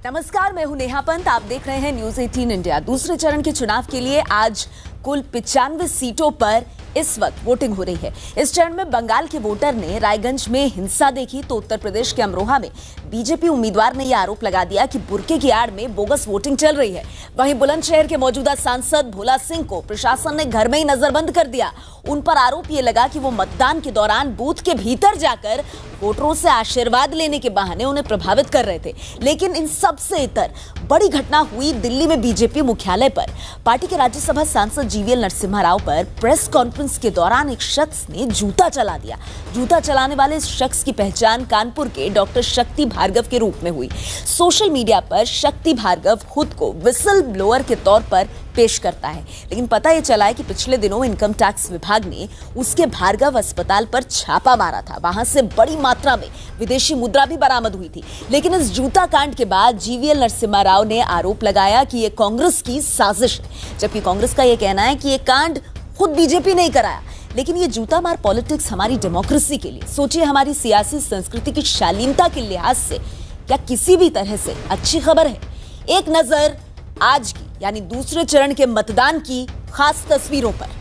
नमस्कार, मैं हूं नेहा पंत। आप देख रहे हैं न्यूज 18 इंडिया। दूसरे चरण के चुनाव के लिए आज कुल 95 सीटों पर इस वक्त वोटिंग हो रही है। इस चरण में बंगाल के वोटर ने रायगंज में हिंसा देखी तो उत्तर प्रदेश के अमरोहा में बीजेपी उम्मीदवार ने यह आरोप लगा दिया कि बुर्के की आड़ में बोगस वोटिंग चल रही है। वहीं बुलंदशहर के मौजूदा सांसद भोला सिंह को प्रशासन ने घर में ही नजरबंद कर दिया। उन पर आरोप यह लगा कि वो मतदान के दौरान बूथ के भीतर जाकर वोटरों से आशीर्वाद लेने के बहाने उन्हें प्रभावित कर रहे थे। लेकिन इन सबसे इतर बड़ी घटना हुई दिल्ली में बीजेपी मुख्यालय पर। पार्टी के राज्यसभा सांसद जीवीएल नरसिम्हा राव पर प्रेस कॉन्फ्रेंस के दौरान एक शख्स ने जूता चला दिया। जूता चलाने वाले इस शख्स की पहचान कानपुर के डॉक्टर शक्ति भार्गव के रूप में हुई। सोशल मीडिया पर शक्ति भार्गव खुद को विसल ब्लोअर के तौर पर पेश करता है, लेकिन पता यह चला है कि पिछले दिनों इनकम टैक्स विभाग ने उसके भार्गव अस्पताल पर छापा मारा था। वहां से बड़ी मात्रा में विदेशी मुद्रा भी बरामद हुई थी। लेकिन इस जूता कांड के बाद जीवीएल नरसिम्हा राव ने आरोप लगाया कि यह कांग्रेस की साजिश है, जबकि कांग्रेस का यह कहना है कि यह कांड खुद बीजेपी नहीं कराया। लेकिन ये जूता मार पॉलिटिक्स हमारी डेमोक्रेसी के लिए, सोचिए हमारी सियासी संस्कृति की शालीनता के लिहाज से क्या किसी भी तरह से अच्छी खबर है? एक नजर आज की यानी दूसरे चरण के मतदान की खास तस्वीरों पर।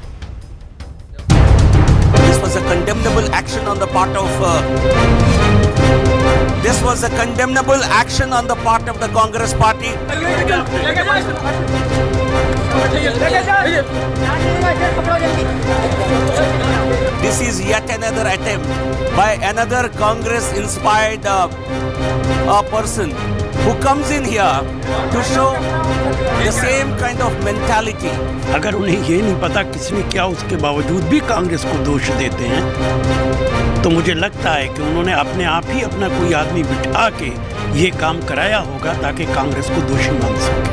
This was a condemnable action on the part of the Congress party. This is yet another attempt by another Congress-inspired person who comes in here to show the same kind of mentality. अगर उन्हें ये नहीं पता किसने क्या, उसके बावजूद भी कांग्रेस को दोष देते हैं, तो मुझे लगता है कि उन्होंने अपने आप ही अपना कोई आदमी बिठा के ये काम कराया होगा ताकि कांग्रेस को दोषी मान सके।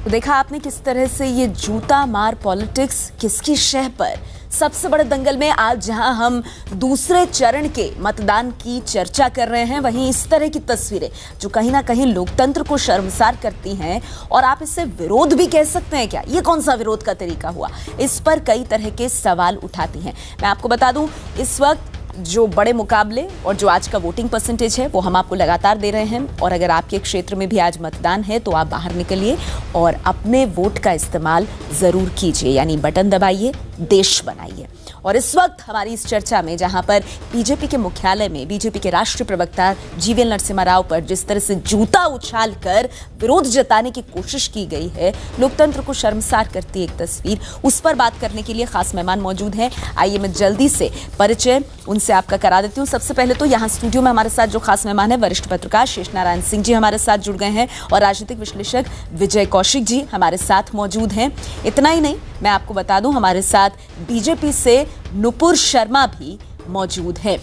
देखा आपने किस तरह से ये जूता मार पॉलिटिक्स किसकी शह पर। सबसे बड़े दंगल में आज जहां हम दूसरे चरण के मतदान की चर्चा कर रहे हैं, वहीं इस तरह की तस्वीरें जो कहीं ना कहीं लोकतंत्र को शर्मसार करती हैं, और आप इससे विरोध भी कह सकते हैं क्या? ये कौन सा विरोध का तरीका हुआ? इस पर कई तरह के सवाल उठाती हैं। मैं आपको बता दूं, इस वक्त जो बड़े मुकाबले और जो आज का वोटिंग परसेंटेज है वो हम आपको लगातार दे रहे हैं। और अगर आपके क्षेत्र में भी आज मतदान है तो आप बाहर निकलिए और अपने वोट का इस्तेमाल ज़रूर कीजिए, यानी बटन दबाइए, देश बनाइए। और इस वक्त हमारी इस चर्चा में जहां पर बीजेपी के मुख्यालय में बीजेपी के राष्ट्रीय प्रवक्ता जीवीएल नरसिम्हा राव पर जिस तरह से जूता उछाल कर विरोध जताने की कोशिश की गई है, लोकतंत्र को शर्मसार करती एक तस्वीर, उस पर बात करने के लिए खास मेहमान मौजूद हैं। आइए मैं जल्दी से परिचय उनसे आपका करा देती हूँ। सबसे पहले तो यहाँ स्टूडियो में हमारे साथ जो खास मेहमान है, वरिष्ठ पत्रकार शेषनारायण सिंह जी हमारे साथ जुड़ गए हैं और राजनीतिक विश्लेषक विजय कौशिक जी हमारे साथ मौजूद हैं। इतना ही नहीं, मैं आपको बता दूं हमारे साथ बीजेपी से नुपुर शर्मा भी मौजूद है।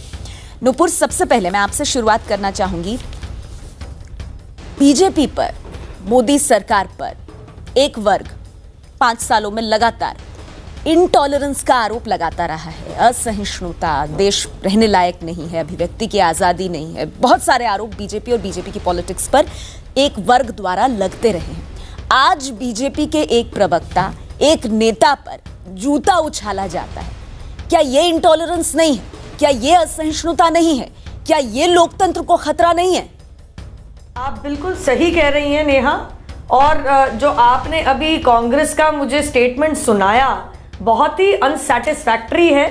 नुपुर, सबसे पहले मैं आपसे शुरुआत करना चाहूंगी। बीजेपी पर, मोदी सरकार पर एक वर्ग 5 सालों में लगातार इनटॉलरेंस का आरोप लगाता रहा है, असहिष्णुता, देश रहने लायक नहीं है, अभिव्यक्ति की आजादी नहीं है। बहुत सारे आरोप बीजेपी और बीजेपी की पॉलिटिक्स पर एक वर्ग द्वारा लगते रहे हैं। आज बीजेपी के एक प्रवक्ता, एक नेता पर जूता उछाला जाता है। क्या ये इंटॉलरेंस नहीं है? क्या ये असहिष्णुता नहीं है? क्या ये लोकतंत्र को खतरा नहीं है? आप बिल्कुल सही कह रही हैं नेहा। और जो आपने अभी कांग्रेस का मुझे स्टेटमेंट सुनाया, बहुत ही अनसैटिस्फैक्ट्री है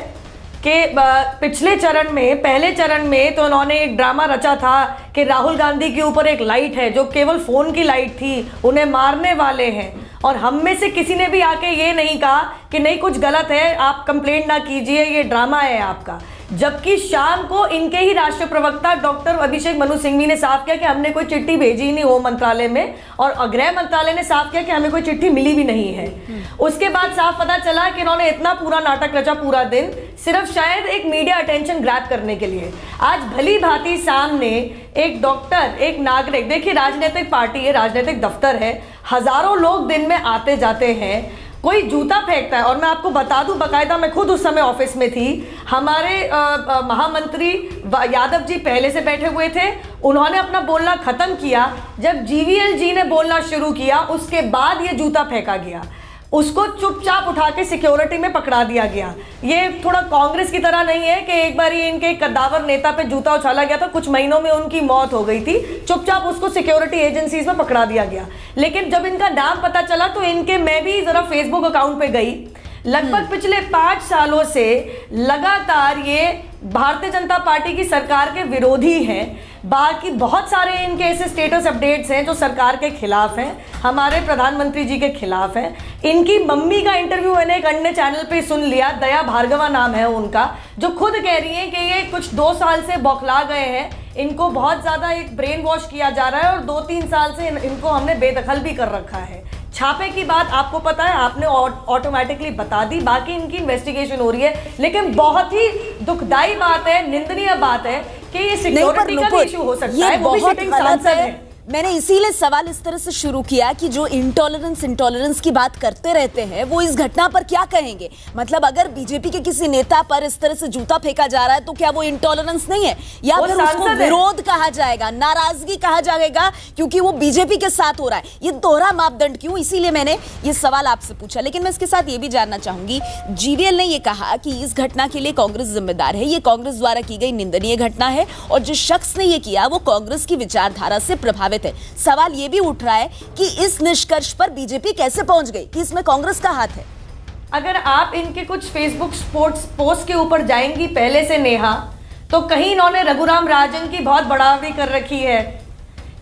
कि पिछले चरण में, पहले चरण में तो उन्होंने एक ड्रामा रचा था कि राहुल गांधी के ऊपर एक लाइट है जो केवल फोन की लाइट थी, उन्हें मारने वाले हैं, और हम में से किसी ने भी आके ये नहीं कहा कि नहीं कुछ गलत है, आप कंप्लेंट ना कीजिए, ये ड्रामा है आपका। जबकि शाम को इनके ही राष्ट्रीय प्रवक्ता डॉक्टर अभिषेक मनु सिंघवी ने साफ किया कि हमने कोई चिट्ठी भेजी नहीं होम मंत्रालय में, और गृह मंत्रालय ने साफ किया कि हमें कोई चिट्ठी मिली भी नहीं है। उसके बाद साफ पता चला कि इन्होंने इतना पूरा नाटक रचा पूरा दिन, सिर्फ शायद एक मीडिया अटेंशन ग्रैब करने के लिए। आज भली भांति सामने एक डॉक्टर, एक नागरिक, देखिए राजनीतिक पार्टी है, राजनीतिक दफ्तर है, हजारों लोग दिन में आते जाते हैं, कोई जूता फेंकता है। और मैं आपको बता दूं, बाकायदा मैं खुद उस समय ऑफिस में थी, हमारे महामंत्री यादव जी पहले से बैठे हुए थे, उन्होंने अपना बोलना खत्म किया। जब जीवीएल जी ने बोलना शुरू किया उसके बाद ये जूता फेंका गया। उसको चुपचाप उठा के सिक्योरिटी में पकड़ा दिया गया। ये थोड़ा कांग्रेस की तरह नहीं है कि एक बार ये इनके कद्दावर नेता पे जूता उछाला गया था, कुछ महीनों में उनकी मौत हो गई थी, चुपचाप उसको सिक्योरिटी एजेंसीज में पकड़ा दिया गया। लेकिन जब इनका नाम पता चला तो इनके, मैं भी जरा फेसबुक अकाउंट पे गई, लगभग पिछले 5 सालों से लगातार ये भारतीय जनता पार्टी की सरकार के विरोधी हैं। बाकी बहुत सारे इनके ऐसे स्टेटस अपडेट्स हैं जो सरकार के खिलाफ हैं, हमारे प्रधानमंत्री जी के खिलाफ हैं। इनकी मम्मी का इंटरव्यू मैंने एक अन्य चैनल पे सुन लिया, दया भार्गवा नाम है उनका, जो खुद कह रही हैं कि ये कुछ 2 साल से बौखला गए हैं, इनको बहुत ज्यादा एक ब्रेन वॉश किया जा रहा है और 2-3 साल से इनको हमने बेदखल भी कर रखा है। छापे की बात आपको पता है, आपने ऑटोमेटिकली बता दी, बाकी इनकी इन्वेस्टिगेशन हो रही है। लेकिन बहुत ही दुखदाई बात है, निंदनीय बात है कि ये सिक्योरिटी का भी इशू हो सकता है, वो भी सिटिंग सांसद है। मैंने इसीलिए सवाल इस तरह से शुरू किया कि जो इंटॉलरेंस की बात करते रहते हैं वो इस घटना पर क्या कहेंगे। मतलब अगर बीजेपी के किसी नेता पर इस तरह से जूता फेंका जा रहा है तो क्या वो इंटॉलरेंस नहीं है, या फिर उसको विरोध कहा जाएगा, नाराजगी कहा जाएगा क्योंकि वो बीजेपी के साथ हो रहा है। ये दोहरा मापदंड क्यों, इसीलिए मैंने ये सवाल आपसे पूछा। लेकिन मैं इसके साथ ये भी जानना चाहूंगी, जीवीएल ने ये कहा कि इस घटना के लिए कांग्रेस जिम्मेदार है, ये कांग्रेस द्वारा की गई निंदनीय घटना है और जिस शख्स ने ये किया वो कांग्रेस की विचारधारा से प्रभावित है। सवाल यह भी उठ रहा है कि इस निष्कर्ष पर बीजेपी कैसे पहुंच गई कि इसमें कांग्रेस का हाथ है। अगर आप इनके कुछ फेसबुक स्पोर्ट्स पोस्ट के ऊपर जाएंगी पहले से नेहा, तो कहीं इन्होंने रघुराम राजन की बहुत बढ़ावी कर रखी है,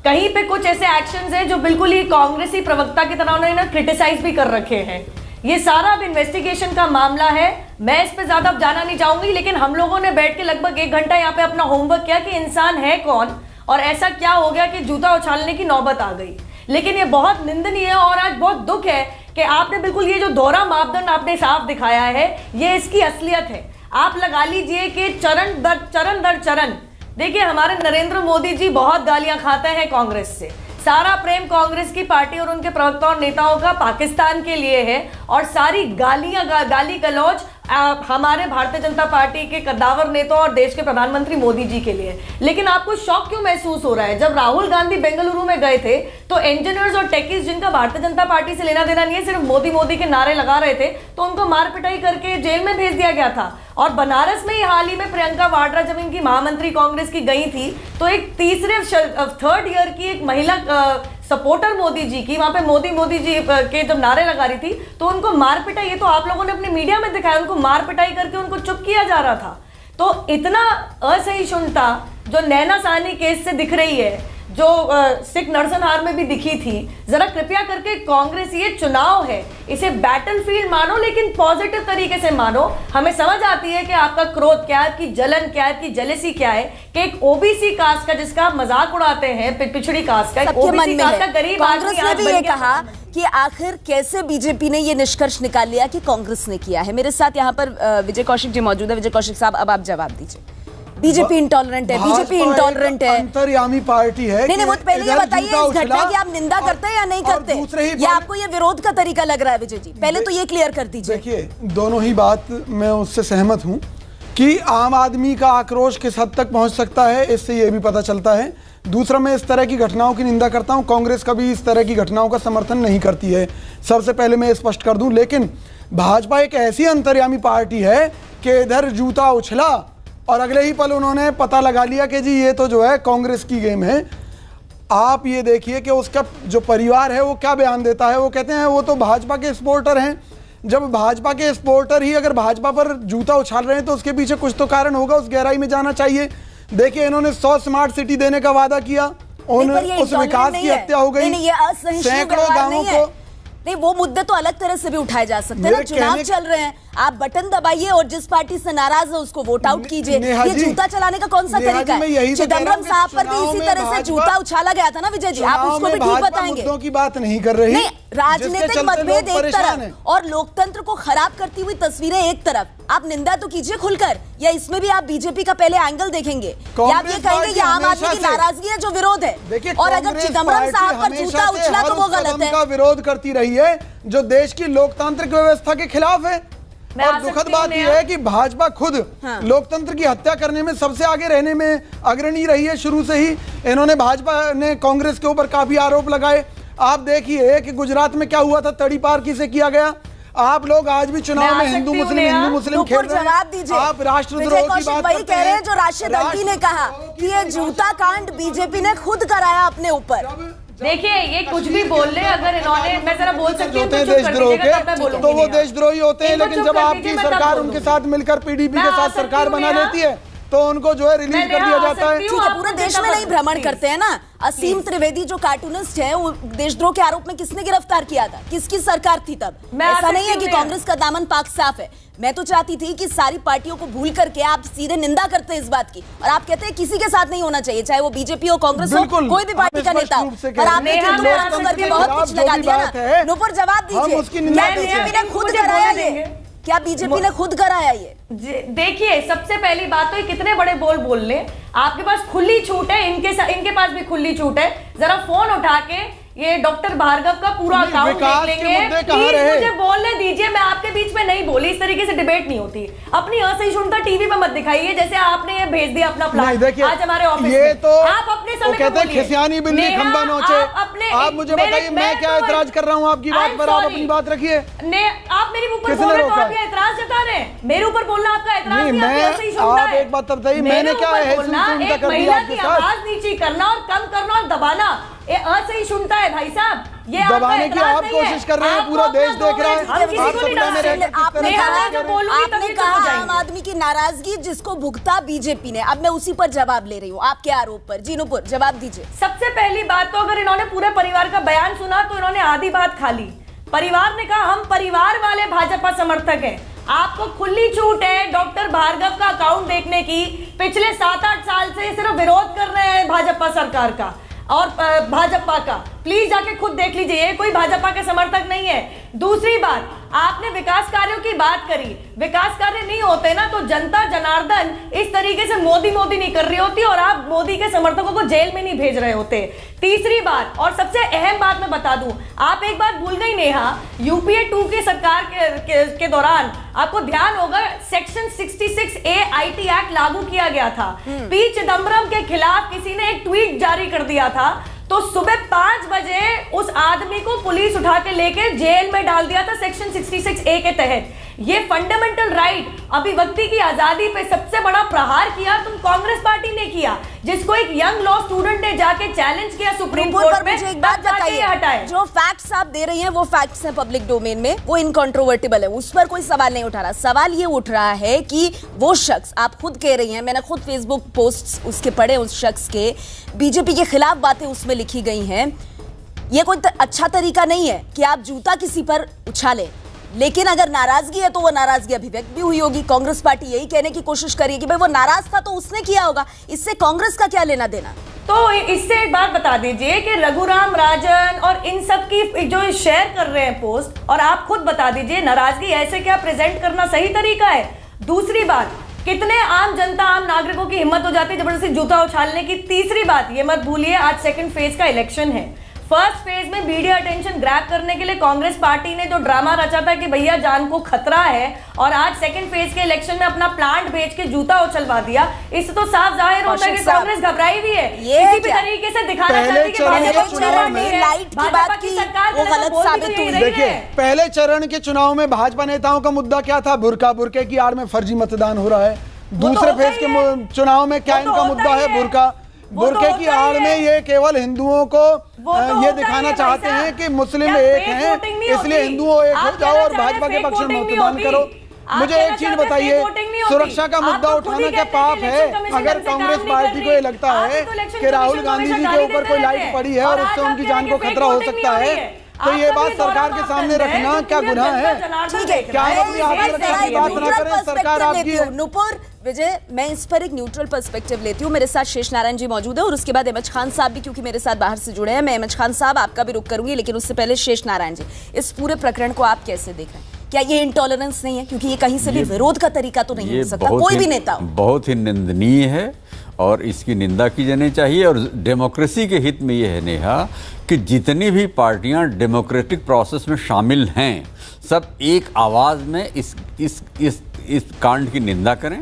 कहीं पे कुछ ऐसे एक्शंस हैं जो बिल्कुल ही कांग्रेसी प्रवक्ता की तरह उन्होंने क्रिटिसाइज भी कर रखे हैं। ये सारा अब इन्वेस्टिगेशन का मामला है, मैं इस पे ज्यादा जाना नहीं चाहूंगी। लेकिन हम लोगों ने बैठ के लगभग 1 घंटा यहाँ पे अपना होमवर्क किया कि इंसान है कौन और ऐसा क्या हो गया कि जूता उछालने की नौबत आ गई। लेकिन ये बहुत निंदनीय है और आज बहुत दुख है कि आपने बिल्कुल ये जो दोहरा मापदंड आपने साफ दिखाया है, ये इसकी असलियत है। आप लगा लीजिए कि चरण दर चरण, देखिए हमारे नरेंद्र मोदी जी बहुत गालियां खाते हैं कांग्रेस से, सारा प्रेम कांग्रेस की पार्टी और उनके प्रवक्ता और नेताओं का पाकिस्तान के लिए है और सारी गाली गलौज हमारे भारतीय जनता पार्टी के कद्दावर नेता और देश के प्रधानमंत्री मोदी जी के लिए। लेकिन आपको शौक क्यों महसूस हो रहा है? जब राहुल गांधी बेंगलुरु में गए थे तो इंजीनियर्स और टेकीज जिनका भारतीय जनता पार्टी से लेना देना नहीं है, सिर्फ मोदी मोदी के नारे लगा रहे थे, तो उनको मार पिटाई करके जेल में भेज दिया गया था। और बनारस में ही हाल ही में प्रियंका वाड्रा जब इनकी महामंत्री कांग्रेस की गई थी तो एक 3rd ईयर की एक महिला सपोर्टर मोदी जी की वहां पे मोदी जी के जब नारे लगा रही थी तो उनको मार पिटाई, ये तो आप लोगों ने अपने मीडिया में दिखाया, उनको मार पिटाई करके उनको चुप किया जा रहा था। तो इतना असहिष्णुता जो नैना साहनी केस से दिख रही है, जो सिख नरसंहार में भी दिखी थी, जरा कृपया करके कांग्रेस, ये चुनाव है, इसे बैटलफील्ड मानो लेकिन पॉजिटिव तरीके से मानो। हमें समझ आती है कि आपका क्रोध क्या है, आपकी जलन क्या है, आपकी जेलेसी क्या है कि एक ओबीसी कास्ट का जिसका आप मजाक उड़ाते हैं, पिछड़ी कास्ट का, एक ओबीसी कास्ट का गरीब आदमी आज भी ये कहा कि आखिर कैसे बीजेपी ने ये निष्कर्ष निकाल लिया कि कांग्रेस ने किया है। मेरे साथ यहाँ पर विजय कौशिक जी मौजूद है। विजय कौशिक साहब, अब आप जवाब दीजिए। बीजेपी इंटॉलरेंट है, बीजेपी इंटॉलरेंट है, अंतर्यामी पार्टी है। नहीं, वो पहले ये बताइए इस घटना की आप निंदा करते हैं या नहीं करते, या आपको ये विरोध का तरीका लग रहा है? विजय जी, पहले तो ये क्लियर कर दीजिए। देखिए, दोनों ही बात मैं उससे सहमत हूं कि आम आदमी का आक्रोश किस हद तक पहुंच सकता है, इससे ये भी पता चलता है। दूसरा, मैं इस तरह की घटनाओं की निंदा करता हूं, कांग्रेस कभी इस तरह की घटनाओं का समर्थन नहीं करती है, सबसे पहले मैं स्पष्ट कर दूं। लेकिन भाजपा एक ऐसी अंतर्यामी पार्टी है कि इधर जूता उछला और अगले ही पल उन्होंने पता लगा लिया कि जी ये तो जो है कांग्रेस की गेम है। आप ये देखिए कि उसका जो परिवार है वो क्या बयान देता है। वो कहते हैं वो तो भाजपा के सपोर्टर हैं। जब भाजपा के सपोर्टर ही अगर भाजपा पर जूता उछाल रहे हैं तो उसके पीछे कुछ तो कारण होगा, उस गहराई में जाना चाहिए। देखिए, इन्होंने 100 स्मार्ट सिटी देने का वादा किया, उस विकास की हत्या हो गई, सैकड़ों गांवों को। नहीं, वो मुद्दे तो अलग तरह से भी उठाए जा सकते हैं ना, चुनाव चल रहे हैं, आप बटन दबाइए और जिस पार्टी से नाराज है उसको वोट आउट कीजिए। ये जूता चलाने का कौन सा तरीका है? चिदंबरम साहब पर भी इसी तरह से जूता उछाला गया था ना विजय जी, आप उसको भी ठीक बताएंगे। मुद्दों की बात नहीं कर रही, राजनीतिक मतभेद एक तरफ और लोकतंत्र को खराब करती हुई तस्वीरें एक तरफ। आप निंदा तो कीजिए खुलकर, या इसमें भी आप बीजेपी का पहले एंगल देखेंगे, या आप ये कहेंगे ये आम आदमी की नाराजगी है जो विरोध है, और अगर चिदंबरम साहब पर जूता उछला तो वो गलत है। का विरोध करती रही है जो देश की लोकतांत्रिक व्यवस्था के खिलाफ है। और दुखद बात यह है कि भाजपा खुद लोकतंत्र की हत्या करने में सबसे आगे रहने में अग्रणी रही है। शुरू से ही इन्होंने, भाजपा ने कांग्रेस के ऊपर काफी आरोप लगाए। आप देखिए कि गुजरात में क्या हुआ था, तड़ीपार किसे किया गया, आप लोग आज भी चुनाव में हिंदू मुस्लिम खेल रहे हैं। जवाब दीजिए। आप राष्ट्रद्रोह की बात वही कह रहे हैं जो राशिद अल्वी ने कहा कि ये जूता कांड बीजेपी ने खुद कराया अपने ऊपर। देखिए ये कुछ भी बोल रहे, अगर इन्होंने, मैं जरा बोल सकती हूँ देशद्रोह के, तो वो देशद्रोही होते हैं, लेकिन जब आपकी सरकार उनके साथ मिलकर पीडीपी के साथ सरकार बना लेती है तो उनको जो है रिलीज कर दिया जाता है। ठीक है, पूरे देश में नहीं भ्रमण करते हैं ना। असीम त्रिवेदी जो कार्टूनिस्ट है, वो देशद्रोह के आरोप में किसने गिरफ्तार किया था? किसकी सरकार थी तब? ऐसा नहीं है कि कांग्रेस का दामन पाक साफ है। मैं तो चाहती थी कि सारी पार्टियों को भूल करके आप सीधे निंदा करते हैं इस बात की, और आप कहते हैं किसी के साथ नहीं होना चाहिए, चाहे वो बीजेपी हो, कांग्रेस हो, कोई भी पार्टी का नेता हो। और आपने करके बहुत कुछ लगा दिया ना। नुपुर जवाब दीजिए, क्या बीजेपी ने खुद कराया ये? क्या बीजेपी ने खुद कराया ये? देखिए सबसे पहली बात तो ये कितने बड़े बोल ले, आपके पास खुली छूट है, इनके पास भी खुली छूट है। जरा फोन उठा के ये डॉक्टर भार्गव का पूरा अकाउंट देख लेंगे। प्लीज मुझे बोलने दीजिए, मैं आपके बीच में नहीं बोली, इस तरीके से डिबेट नहीं होती। अपनी असहिष्णुता टीवी पे मत दिखाइए, जैसे आपने ये भेज दिया अपना प्लान आज हमारे ऑफिस ये में। तो आप अपने समय कहते हैं खिसियानी बिल्ली खंबा नोचे। आप मुझे बताइए मैं क्या एतराज कर रहा हूँ आपकी बात पर? आप अपनी बात रखिए। आप मेरे ऊपर बोल रहे हो, आप एतराज जता रहे हैं। मेरे ऊपर बोलना आपका एतराज नहीं, आप एक बात बताइए, मैंने क्या एक महिला की आवाज नीची करना और कम करना और दबाना, ये असहिष्णुता है भाई साहब। ये दबाने की आप कोशिश कर रहे हैं, पूरा देश देख रहा है। आपने कहा आम आदमी की नाराजगी जिसको भुगता बीजेपी ने, अब मैं उसी पर जवाब ले रही हूँ आपके आरोप पर। जी नुपुर जवाब दीजिए। सबसे पहली बात तो अगर इन्होंने पूरे परिवार का बयान सुना तो इन्होंने आधी बात खा ली। परिवार ने कहा हम परिवार वाले भाजपा समर्थक हैं। आपको खुली छूट है डॉक्टर भार्गव का अकाउंट देखने की। पिछले 7-8 साल से सिर्फ विरोध कर रहे हैं भाजपा सरकार का और भाजपा का। प्लीज जाके खुद देख लीजिए, ये कोई भाजपा के समर्थक नहीं है। दूसरी बात, आपने विकास कार्यों की बात करी। विकास कार्य नहीं होते ना तो जनता जनार्दन इस तरीके से मोदी नहीं कर रही होती और आप मोदी के समर्थकों को जेल में नहीं भेज रहे होते। तीसरी बात और सबसे अहम बात मैं बता दूं, आप एक बात भूल गई नेहा, यूपीए 2 की सरकार के दौरान आपको ध्यान होगा सेक्शन 66A IT एक्ट लागू किया गया था। पी चिदम्बरम के खिलाफ किसी ने एक ट्वीट जारी कर दिया था तो सुबह 5 बजे उस आदमी को पुलिस उठा के लेके जेल में डाल दिया था सेक्शन 66A के तहत। ये फंडामेंटल राइट, अभिव्यक्ति की आजादी पे सबसे बड़ा प्रहार किया तुम कांग्रेस पार्टी ने किया, जिसको एक यंग लॉ स्टूडेंट ने जाके चैलेंज किया सुप्रीम कोर्ट में। मुझे एक बात बताइए, जो फैक्ट्स आप दे रही हैं वो फैक्ट्स हैं पब्लिक डोमेन में, वो इनकॉन्ट्रोवर्टिबल है, उस पर कोई सवाल नहीं उठा रहा। सवाल ये उठ रहा है कि वो शख्स, आप खुद कह रही हैं, मैंने खुद फेसबुक पोस्ट्स उसके पढ़े, उस शख्स के बीजेपी के खिलाफ बातें उसमें लिखी गई हैं। ये कोई अच्छा तरीका नहीं है कि आप जूता किसी पर उछालें, लेकिन अगर नाराजगी है तो वो नाराजगी अभिव्यक्त भी हुई होगी। कांग्रेस पार्टी यही कहने की कोशिश करी कि भाई वो नाराज था तो उसने किया होगा, इससे कांग्रेस का क्या लेना देना? तो इससे एक बात बता दीजिए कि रघुराम राजन और इन सब की जो शेयर कर रहे हैं पोस्ट, और आप खुद बता दीजिए नाराजगी ऐसे क्या प्रेजेंट करना सही तरीका है? दूसरी बात, कितने आम जनता, आम नागरिकों की हिम्मत हो जाती है जबरदस्ती जूता उछालने की? तीसरी बात, ये मत भूलिए आज सेकंड फेज का इलेक्शन है। फर्स्ट फेज में मीडिया अटेंशन ग्रैब करने के लिए कांग्रेस पार्टी ने जो ड्रामा रचा था कि भैया जान को खतरा है, और आज सेकंड फेज के इलेक्शन में अपना प्लांट बेच के जूता उछलवा दिया, इससे तो साफ जाहिर होता है कि कांग्रेस घबराई हुई है। किसी भी तरीके से दिखाना चाहती है कि भाजपा की सरकार वो गलत साबित हुई। देखिए पहले चरण के चुनाव में भाजपा नेताओं का मुद्दा क्या था? बुर्के की आड़ में फर्जी मतदान हो रहा है। दूसरे फेज के चुनाव में क्या इनका मुद्दा है? बुर्के की आड़ में ये केवल हिंदुओं को ये दिखाना चाहते हैं कि मुस्लिम एक हैं, इसलिए हिंदुओं एक हो जाओ और भाजपा के पक्ष में मतदान करो। मुझे एक चीज बताइए, सुरक्षा का मुद्दा उठाना क्या पाप है? अगर कांग्रेस पार्टी को ये लगता है कि राहुल गांधी जी के ऊपर कोई लाइट पड़ी है और उससे उनकी जान को खतरा हो सकता है, तो ये बात सरकार के सामने रखना क्या गुनाह है? ठीक है, क्या आप अपनी आत्मरक्षा की बात ना करें? सरकार आपकी है। नुपुर विजय, मैं इस पर एक न्यूट्रल पर्सपेक्टिव लेती हूँ। मेरे साथ शेष नारायण जी मौजूद है और उसके बाद अहमद खान साहब भी, क्योंकि मेरे साथ बाहर से जुड़े हैं। मैं अहमद खान साहब आपका भी रुख करूंगी, लेकिन उससे पहले शेष नारायण जी, इस पूरे प्रकरण को आप कैसे देख रहे हैं? क्या ये इंटॉलरेंस नहीं है? क्योंकि ये कहीं से भी विरोध का तरीका तो नहीं हो सकता, कोई भी नेता। बहुत ही निंदनीय है और इसकी निंदा की जानी चाहिए। और डेमोक्रेसी के हित में ये है नेहा कि जितनी भी पार्टियां डेमोक्रेटिक प्रोसेस में शामिल हैं, सब एक आवाज़ में इस कांड की निंदा करें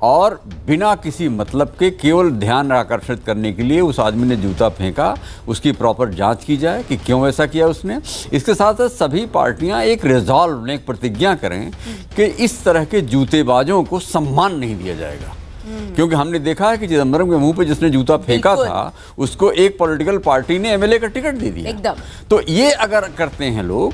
और बिना किसी मतलब के केवल ध्यान आकर्षित करने के लिए उस आदमी ने जूता फेंका, उसकी प्रॉपर जांच की जाए कि क्यों ऐसा किया उसने। इसके साथ साथ सभी पार्टियां एक रिजॉल्व एक प्रतिज्ञा करें कि इस तरह के जूतेबाजों को सम्मान नहीं दिया जाएगा, क्योंकि हमने देखा है कि चिदंबरम के मुंह पे जिसने जूता फेंका था उसको एक पॉलिटिकल पार्टी ने एमएलए का टिकट दे दिया एकदम। तो ये अगर करते हैं लोग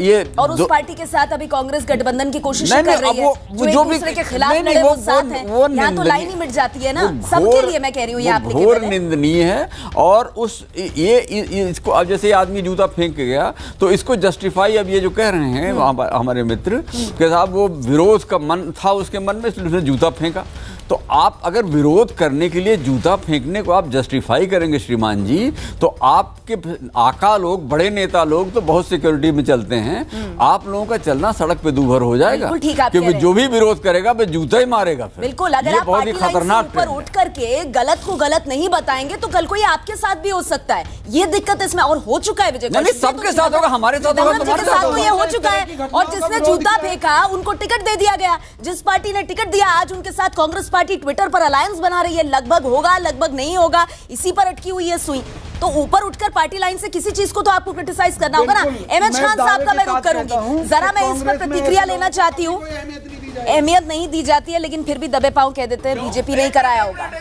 ये और उस पार्टी के साथ अभी कांग्रेस गठबंधन की कोशिश कर रही है, जो एक दूसरे के खिलाफ नहीं, लड़े वो साथ हैं। यहाँ तो लाइन ही मिट जाती है ना सबके लिए, मैं कह रही हूँ ये एप्लीकेबल घोर है। निंदनीय है। और उस ये इसको अब जैसे आदमी जूता फेंक के गया तो इसको जस्टिफाई अब ये जो कह रहे हैं हमारे मित्र कि साहब वो विरोध का मन था उसके मन में इसलिए उसने जूता फेंका। तो आप अगर विरोध करने के लिए जूता फेंकने को आप जस्टिफाई करेंगे श्रीमान जी, तो आपके आका लोग, बड़े नेता लोग तो बहुत सिक्योरिटी में चलते हैं, आप लोगों का चलना सड़क पे दूभर हो जाएगा, क्योंकि जो भी विरोध करेगा वो जूता ही मारेगा फिर। बिल्कुल, अगर आप बहुत ही खतरनाक ऊपर उठ करके गलत को गलत नहीं बताएंगे तो कल को ये आपके साथ भी हो सकता है। ये दिक्कत इसमें और हो चुका है विजय, नहीं सबके साथ होगा, हमारे साथ होगा, तुम्हारे साथ तो ये हो चुका है। और जिसने जूता फेंका उनको टिकट दे दिया गया, जिस पार्टी ने टिकट दिया आज उनके साथ कांग्रेस पार्टी ट्विटर पर अलायंस बना रही है, लगभग होगा लगभग नहीं होगा, इसी पर अटकी हुई है सुई। तो ऊपर उठकर पार्टी लाइन से किसी चीज को तो आपको क्रिटिसाइज करना होगा ना। एमएच खान साहब का मैं रुख करूंगी, जरा मैं इस पर प्रतिक्रिया लेना चाहती हूँ। अहमियत नहीं दी जाती है लेकिन फिर भी दबे पांव कह देते हैं बीजेपी नहीं कराया होगा।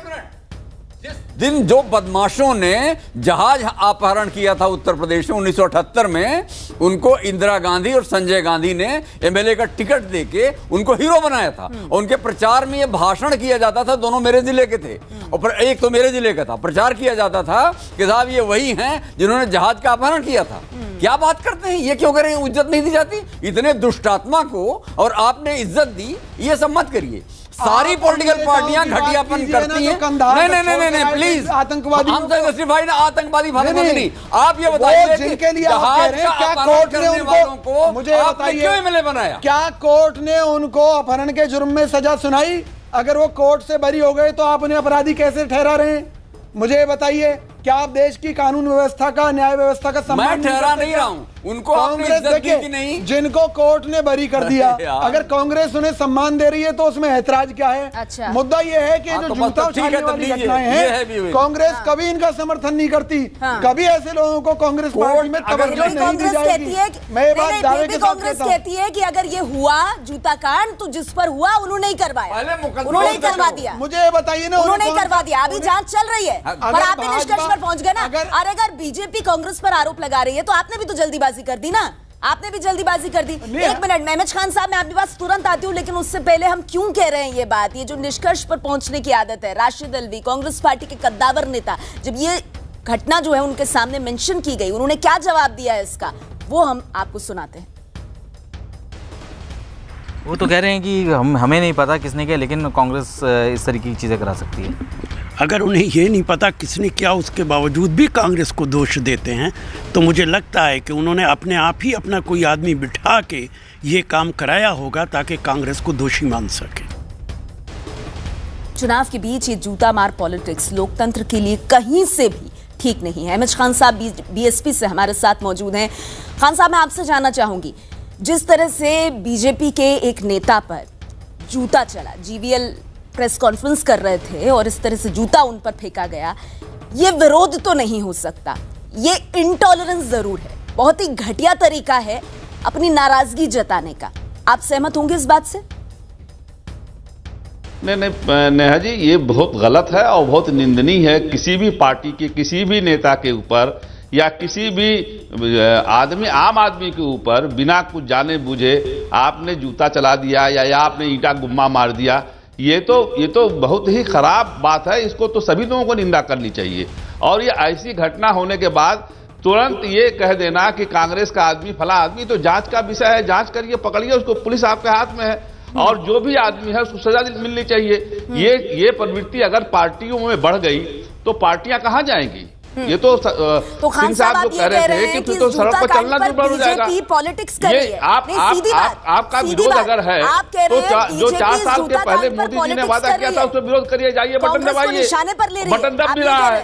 दिन जो बदमाशों ने जहाज अपहरण किया था उत्तर प्रदेश में 1978 में, उनको इंदिरा गांधी और संजय गांधी ने एमएलए का टिकट देके उनको हीरो बनाया था। और उनके प्रचार में ये भाषण किया जाता था, दोनों मेरे जिले के थे और एक तो मेरे जिले का था, प्रचार किया जाता था कि साहब ये वही हैं जिन्होंने जहाज का अपहरण किया था। क्या बात करते हैं, ये क्यों करें, इज्जत नहीं दी जाती इतने दुष्टात्मा को, और आपने इज्जत दी, ये सब मत करिए। सारी पॉलिटिकल पार्टियां घटियापन करती हैं। नहीं प्लीज, आतंकवादी हम तो जस्टिफाई ना आतंकवादी नहीं। आप ये बताइए जिनके लिए क्या कोर्ट ने उनको, मुझे बताइए क्यों एमएलए बनाया? क्या कोर्ट ने उनको अपहरण के जुर्म में सजा सुनाई? अगर वो कोर्ट से बरी हो गए तो आप उन्हें अपराधी कैसे ठहरा रहे हैं? मुझे बताइए, क्या आप देश की कानून व्यवस्था का, न्याय व्यवस्था का सम्मान मैं ठहरा नहीं रहा हूं, उनको आपने इज्जत दी कि नहीं? जिनको कोर्ट ने बरी कर दिया, अगर कांग्रेस उन्हें सम्मान दे रही है तो उसमें ऐतराज क्या है? अच्छा। मुद्दा ये है कि जो जूता उछालने वाली घटनाएं हैं, कांग्रेस कभी इनका समर्थन नहीं करती। कभी ऐसे लोगों को कांग्रेस पार्टी में तवज्जो नहीं दी जाएगी। मैं ये बात दावे के साथ कांग्रेस कहती है कि अगर ये हुआ जूता कांड तो जिस पर हुआ उन्होंने नहीं करवाया, उन्होंने ही करवा दिया। मुझे बताइए ना, उन्होंने करवा दिया, अभी जांच चल रही है पर आप भी निष्कर्ष पर पहुंच गए ना। अगर बीजेपी कांग्रेस पर आरोप लगा रही है तो आपने भी तो जल्दीबाजी कर दी ना, आपने भी जल्दीबाजी कर दी। एक मिनट, मेहमेज खान साहब, मैं आपके पास तुरंत आती हूँ, लेकिन उससे पहले हम क्यों कह रहे हैं ये बात, ये जो निष्कर्ष पर पहुंचने की आदत है, राशिद अल्वी कांग्रेस पार्टी के कद्दावर नेता, जब ये घटना जो है उनके सामने मेंशन की गई, उन्होंने क्या जवाब दिया है इसका, वो हम आपको सुनाते हैं। वो तो कह रहे हैं कि हमें नहीं पता किसने किया, लेकिन कांग्रेस इस तरीके की चीज़ें करा सकती है। अगर उन्हें ये नहीं पता किसने किया उसके बावजूद भी कांग्रेस को दोष देते हैं तो मुझे लगता है कि उन्होंने अपने आप ही अपना कोई आदमी बिठा के ये काम कराया होगा ताकि कांग्रेस को दोषी मान सके। चुनाव के बीच ये जूता मार पॉलिटिक्स लोकतंत्र के लिए कहीं से भी ठीक नहीं है। अहमद खान साहब बीएसपी से हमारे साथ मौजूद हैं। खान साहब, मैं आपसे जानना चाहूंगी, जिस तरह से बीजेपी के एक नेता पर जूता चला, जीवीएल प्रेस कॉन्फ्रेंस कर रहे थे और इस तरह से जूता उन पर फेंका गया, ये विरोध तो नहीं हो सकता, ये इनटॉलरेंस जरूर है, बहुत ही घटिया तरीका है अपनी नाराजगी जताने का। आप सहमत होंगे इस बात से? नहीं नेहा जी, ये बहुत गलत है और बहुत निंदनीय है। किसी भी पार्टी के किसी भी नेता के ऊपर या किसी भी आम आदमी के ऊपर बिना कुछ जाने बुझे आपने जूता चला दिया या आपने ईंटा गुम्मा मार दिया, ये तो बहुत ही खराब बात है। इसको तो सभी लोगों को निंदा करनी चाहिए। और ये ऐसी घटना होने के बाद तुरंत ये कह देना कि कांग्रेस का आदमी फला आदमी, तो जांच का विषय है, जांच करिए, पकड़िए उसको, पुलिस आपके हाथ में है और जो भी आदमी है उसको सजा मिलनी चाहिए। ये प्रवृत्ति अगर पार्टियों में बढ़ गई तो पार्टियां कहां जाएंगी? ये तो खान साहब जो कह रहे थे कि तो सड़क पर चलना जुर्म हो जाएगा। पॉलिटिक्स कर रही है। आपका विरोध अगर है तो जो 4 साल के पहले मोदी जी ने वादा किया था उसको विरोध करिए, जाइए बटन दबाइए, बटन दब भी रहा है,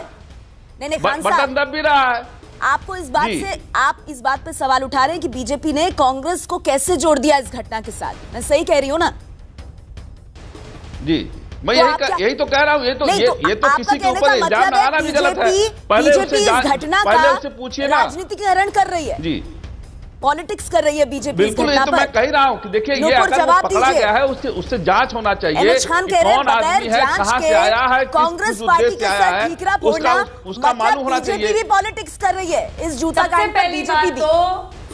बटन दब भी रहा है। आपको इस बात से, आप इस बात पे सवाल उठा रहे हैं कि बीजेपी ने कांग्रेस को कैसे जोड़ दिया इस घटना के साथ, मैं सही कह रही हूँ ना? जी मैं यही तो कह रहा हूँ। ये तो किसी के ऊपर इल्जाम लगाना भी गलत है। पहले उससे पूछिए ना। राजनीतिकरण कर रही है जी, पॉलिटिक्स कर रही है बीजेपी। बिल्कुल, ये तो मैं कह रहा हूँ कि देखिए ये अगर वो पकड़ा गया है उससे जांच होना चाहिए। कौन आदमी है, कहां से आया है, कांग्रेस पार्टी के साथ ठीकरा फोड़ना, उसका मालूम होना चाहिए। बीजेपी भी पॉलिटिक्स कर रही है इस जूता कांड पर। बीजेपी भी